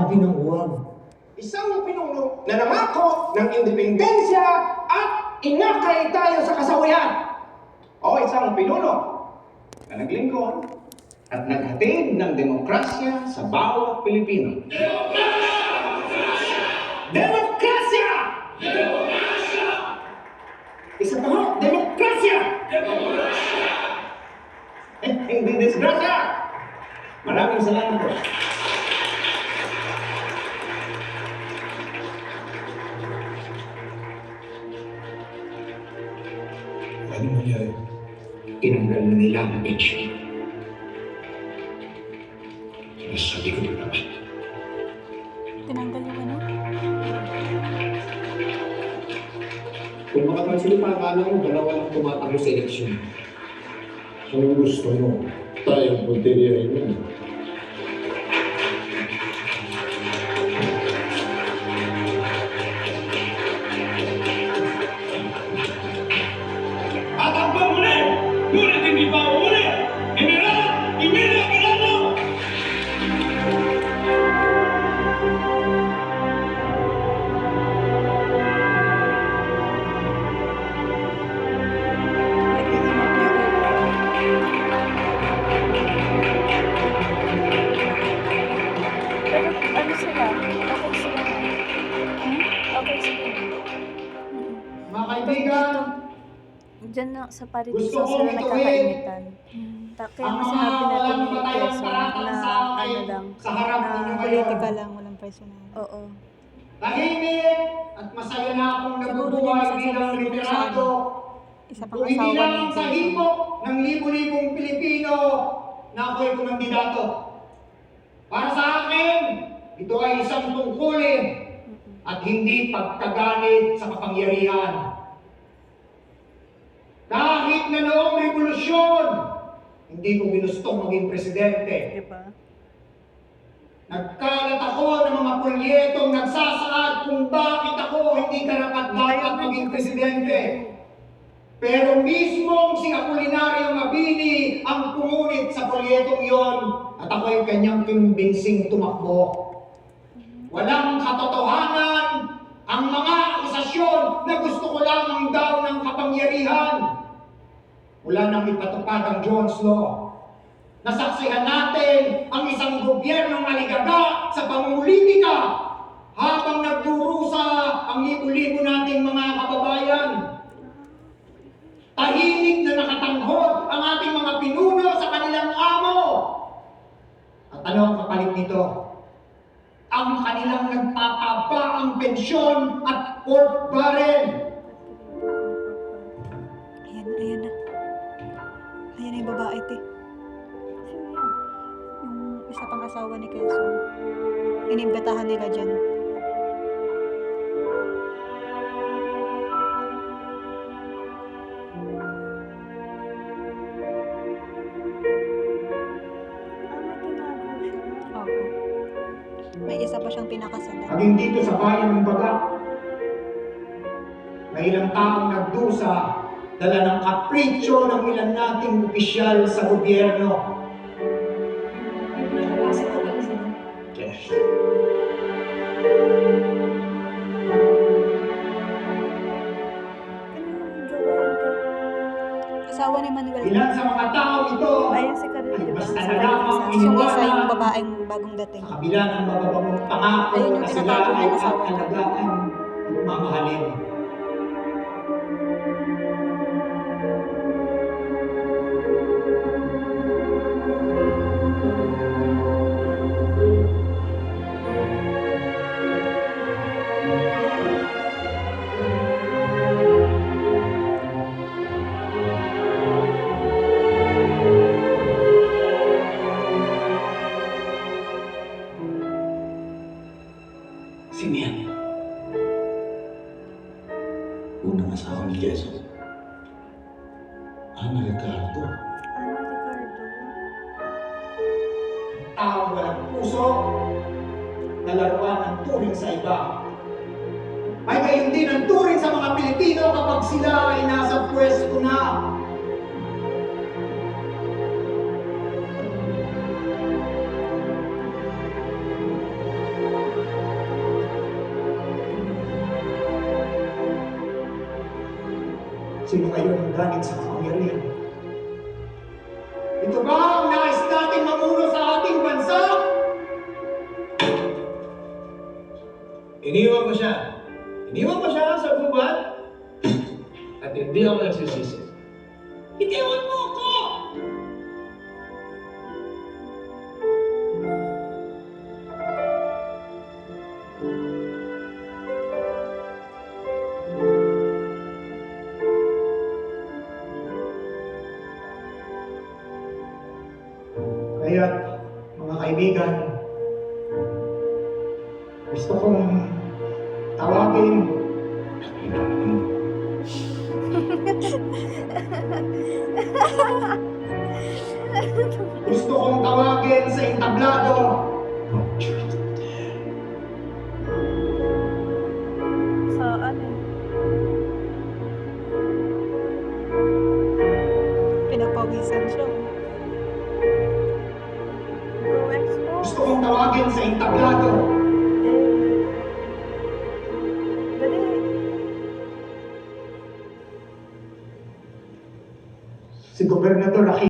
magsabi ng huwag. Isang pinuno na nangako ng independensya at inakay tayo sa kasawian. O isang pinuno na naglingkod at naghatid ng demokrasya sa bawat Pilipino. Demokrasya! Demokrasya! Isa pa ho, demokrasya! Demokrasya! Hindi disgrasya! Maraming salamat po. Ano nangyari? Tinanggal na nila ang pension. Nasabi ko din naman. Tinanggal yung ano? Kung makatranslate pa, akala mo dalawa lang tumatakbo sa eleksyon. Anong gusto mo? Tayong punteriyahin mo. At ang pamuli, ngunit hindi pa uli, General Emilio Aguinaldo! Pero ano sila? Okay sila. Okay sila. Mga kaibigan, Diyan na sa Gusto Paritiso kong sila ituwid nagkakainitan. Kaya ang mas mga sinabi natin walang ni patayang Quezon paratang na sa akin ano lang, sa harap na ninyo ngayon. politika lang, walang personal. Oo. tahimik at masaya na akong Siguro nabubuhay din bilang sasabihin mo sa retirado. Isa pang Kung hindi asawa lang ni ang Quezon. sahibok ng libo-libong Pilipino na ako'y kumandidato. Para sa akin, ito ay isang tungkulin at hindi pagkaganit sa kapangyarihan. Kahit na noong revolusyon, hindi ko ginustong maging presidente. Diba? Nagkalat ako ng mga pulyetong nagsasaad kung bakit ako hindi karapat-dapat maging presidente. Pero mismong si Apolinario Mabini ang pumunit sa pulyetong yon at ako'y kanyang kimbinsing tumakbo. Walang katotohanan ang mga akusasyon na gusto ko lamang daw ng kapangyarihan. Wala nang ipatupad ang Jones Law. Nasaksihan natin ang isang gobyernong aligaga sa pamumulitika habang nagdurusa ang libo-libo nating mga kababayan. Tahimik na nakatanghod ang ating mga pinuno sa kanilang amo. At ano ang kapalit nito? Ang kanilang nagtataba ang pensyon at pork barrel. Ayan, ayan na. Ayan na yung babae, te. Sino yan? Yung isa pang asawa ni Quezon. Inimbetahan nila dyan. Oo. May isa pa siyang pinakasalan. Maging dito sa bayan ng Baga, may ilang taong nagdusa, dala ng kapritsyo ng ilan nating opisyal sa gobyerno. Yes. Asawa ni Manuel. Ilan sa mga tao ito Ayan si Karel, ay di ba? basta Sa na lamang Paritiso. Yung isa, yung iniwanan babaeng bagong dating. sa kabila ng mababangong pangako Ayun yung na sila tinatago ay ng asawa niya. aalagaan at mamahalin. Si Mian, unang asawa ni Quezon. Ana Ricardo. Ana Ricardo. Taong walang puso na laruan ng turing sa iba. Ay gayon din ang turing sa mga Pilipino kapag sila ay nasa pwesto na. sino ngayon ang galit sa kapangyarihan. Ito ba ang nais nating mamuno sa ating bansa? Iniwan ko siya. Iniwan ko siya sa gubat at hindi ako nagsisisi. Itiwan mo ako! Kaya, mga kaibigan, gusto kong tawagin gusto kong tawagin sa entablado Sa ano? Pinapawisan siya. Go Expo. gusto kong tawagin sa entablado Dali. si Gobernador Aquino.